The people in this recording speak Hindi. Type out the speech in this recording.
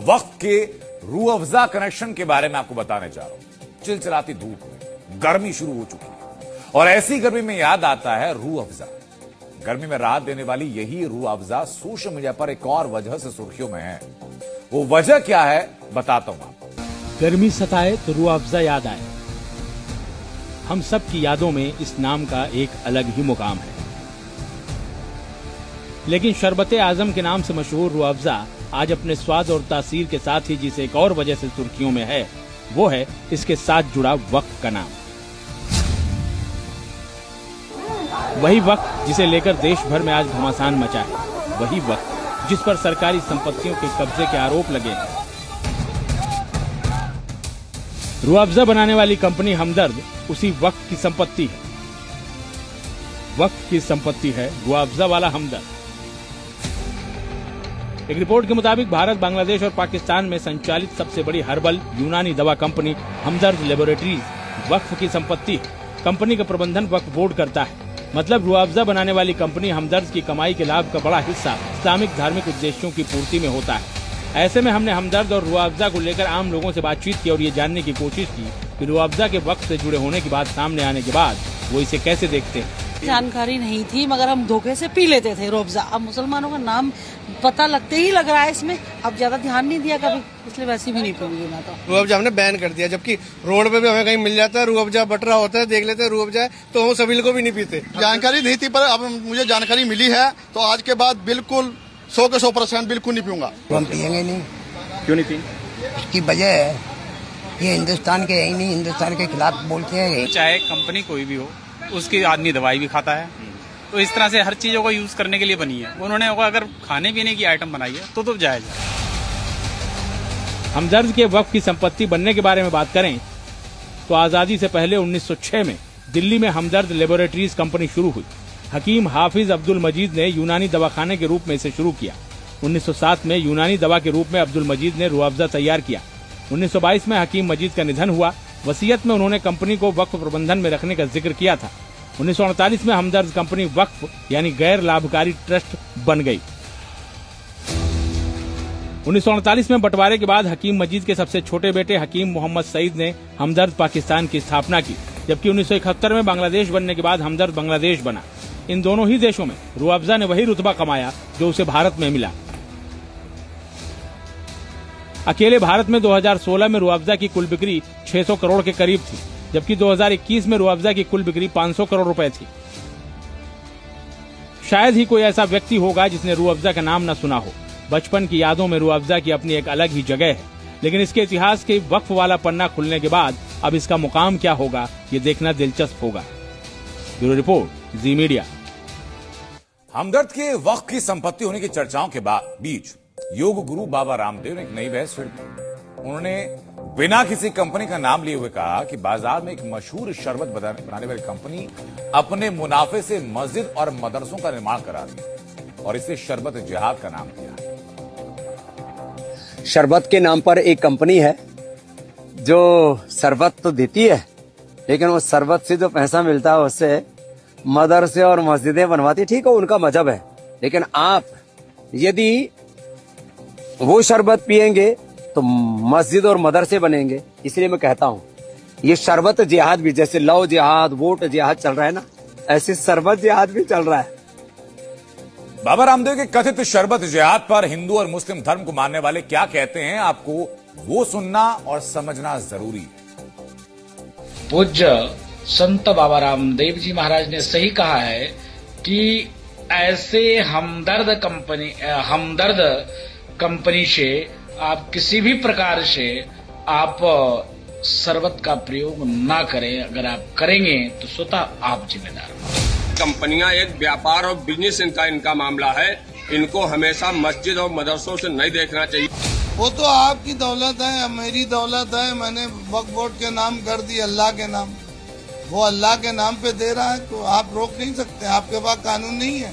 वक्त के रूह अफ़ज़ा कनेक्शन के बारे में आपको बताने जा रहा हूं। चिलचिलाती धूप में गर्मी शुरू हो चुकी है और ऐसी गर्मी में याद आता है रूह अफ़ज़ा। गर्मी में राहत देने वाली यही रूह अफ़ज़ा सोशल मीडिया पर एक और वजह से सुर्खियों में है। वो वजह क्या है बताता हूं आपको। गर्मी सताए तो रूह अफ़ज़ा याद आए। हम सब की यादों में इस नाम का एक अलग ही मुकाम है, लेकिन शरबते आजम के नाम से मशहूर रूह अफ़ज़ा आज अपने स्वाद और तासीर के साथ ही जिस एक और वजह से सुर्खियों में है, वो है इसके साथ जुड़ा वक्फ का नाम। वही वक्फ जिसे लेकर देश भर में आज घमासान मचा है, वही वक्फ जिस पर सरकारी संपत्तियों के कब्जे के आरोप लगे हैं। रूह अफ़ज़ा बनाने वाली कंपनी हमदर्द उसी वक्फ की संपत्ति है। वक्फ की संपत्ति है रूह अफ़ज़ा वाला हमदर्द। एक रिपोर्ट के मुताबिक भारत, बांग्लादेश और पाकिस्तान में संचालित सबसे बड़ी हर्बल यूनानी दवा कंपनी हमदर्द लेबोरेटरीज वक्फ की संपत्ति है। कंपनी का प्रबंधन वक्फ बोर्ड करता है। मतलब रूह अफ़ज़ा बनाने वाली कंपनी हमदर्द की कमाई के लाभ का बड़ा हिस्सा इस्लामिक धार्मिक उद्देश्यों की पूर्ति में होता है। ऐसे में हमने हमदर्द और रूह अफ़ज़ा को लेकर आम लोगों से बातचीत की और ये जानने की कोशिश की कि रूह अफ़ज़ा के वक्फ से जुड़े होने की बात सामने आने के बाद वो इसे कैसे देखते हैं। जानकारी नहीं थी, मगर हम धोखे से पी लेते थे रूह अफ़ज़ा। अब मुसलमानों का नाम पता लगते ही लग रहा है इसमें, अब ज्यादा ध्यान नहीं दिया कभी, इसलिए वैसे भी नहीं पीऊंगी मैं तो। रूह अफ़ज़ा हमने बैन कर दिया, जबकि रोड पे भी हमें कहीं मिल जाता है, रूह अफ़ज़ा बट रहा होता है, देख लेते हैं रूह अफ़ज़ा है, तो हम सभी को भी नहीं पीते। जानकारी नहीं थी, पर अब मुझे जानकारी मिली है तो आज के बाद बिल्कुल 100 के 100% बिल्कुल नहीं पीऊंगा। हम पियेंगे नहीं। क्यों नहीं पियेंगे? इसकी वजह है ये हिंदुस्तान के है ही नहीं, हिंदुस्तान के खिलाफ बोलते हैं। चाहे कंपनी कोई भी हो, उसकी आदमी दवाई भी खाता है, तो इस तरह से हर चीजों को यूज करने के लिए बनी है। उन्होंने अगर खाने पीने की आइटम बनाई है तो जायज है। हमदर्द के वक्फ की संपत्ति बनने के बारे में बात करें तो आजादी से पहले 1906 में दिल्ली में हमदर्द लेबोरेटरीज कंपनी शुरू हुई। हकीम हाफिज अब्दुल मजीद ने यूनानी दवाखाने के रूप में इसे शुरू किया। 1907 में यूनानी दवा के रूप में अब्दुल मजीद ने रूह अफ़ज़ा तैयार किया। 1922 में हकीम मजीद का निधन हुआ। वसीयत में उन्होंने कंपनी को वक्फ प्रबंधन में रखने का जिक्र किया था। 1948 में हमदर्द कंपनी वक्फ यानी गैर लाभकारी ट्रस्ट बन गई। 1948 में बंटवारे के बाद हकीम मजीद के सबसे छोटे बेटे हकीम मोहम्मद सईद ने हमदर्द पाकिस्तान की स्थापना की, जबकि 1971 में बांग्लादेश बनने के बाद हमदर्द बांग्लादेश बना। इन दोनों ही देशों में रूह अफ़ज़ा ने वही रुतबा कमाया जो उसे भारत में मिला। अकेले भारत में 2016 में रूह अफ़ज़ा की कुल बिक्री 600 करोड़ के करीब थी, जबकि 2021 में रूह अफ़ज़ा की कुल बिक्री 500 करोड़ रुपए थी। शायद ही कोई ऐसा व्यक्ति होगा जिसने रूह अफ़ज़ा का नाम न सुना हो। बचपन की यादों में रूह अफ़ज़ा की अपनी एक अलग ही जगह है, लेकिन इसके इतिहास के वक्फ वाला पन्ना खुलने के बाद अब इसका मुकाम क्या होगा, ये देखना दिलचस्प होगा। ब्यूरो रिपोर्ट, जी मीडिया। हमदर्द के वक्फ की संपत्ति होने की चर्चाओं के बीच योग गुरु बाबा रामदेव ने एक नई बहस छेड़ दी। उन्होंने बिना किसी कंपनी का नाम लिए हुए कहा कि बाजार में एक मशहूर शरबत बनाने वाली कंपनी अपने मुनाफे से मस्जिद और मदरसों का निर्माण करा रही और इसे शरबत जिहाद का नाम दिया। शरबत के नाम पर एक कंपनी है जो शरबत तो देती है, लेकिन वो शरबत से जो पैसा मिलता है उससे मदरसे और मस्जिदें बनवाती। ठीक है, उनका मजहब है, लेकिन आप यदि वो शरबत पिएंगे तो मस्जिद और मदरसे बनेंगे। इसलिए मैं कहता हूँ ये शरबत जिहाद भी, जैसे लव जिहाद, वोट जिहाद चल रहा है ना, ऐसे शरबत जिहाद भी चल रहा है। बाबा रामदेव के कथित शरबत जिहाद पर हिंदू और मुस्लिम धर्म को मानने वाले क्या कहते हैं, आपको वो सुनना और समझना जरूरी है। पूज्य संत बाबा रामदेव जी महाराज ने सही कहा है कि ऐसे हमदर्द कंपनी से आप किसी भी प्रकार से आप शरबत का प्रयोग ना करें। अगर आप करेंगे तो स्वतः आप जिम्मेदार हैं। कंपनियां एक व्यापार और बिजनेस इनका मामला है, इनको हमेशा मस्जिद और मदरसों से नहीं देखना चाहिए। वो तो आपकी दौलत है, मेरी दौलत है, मैंने वक्फ बोर्ड के नाम कर दी, अल्लाह के नाम, वो अल्लाह के नाम पे दे रहा है तो आप रोक नहीं सकते, आपके पास कानून नहीं है।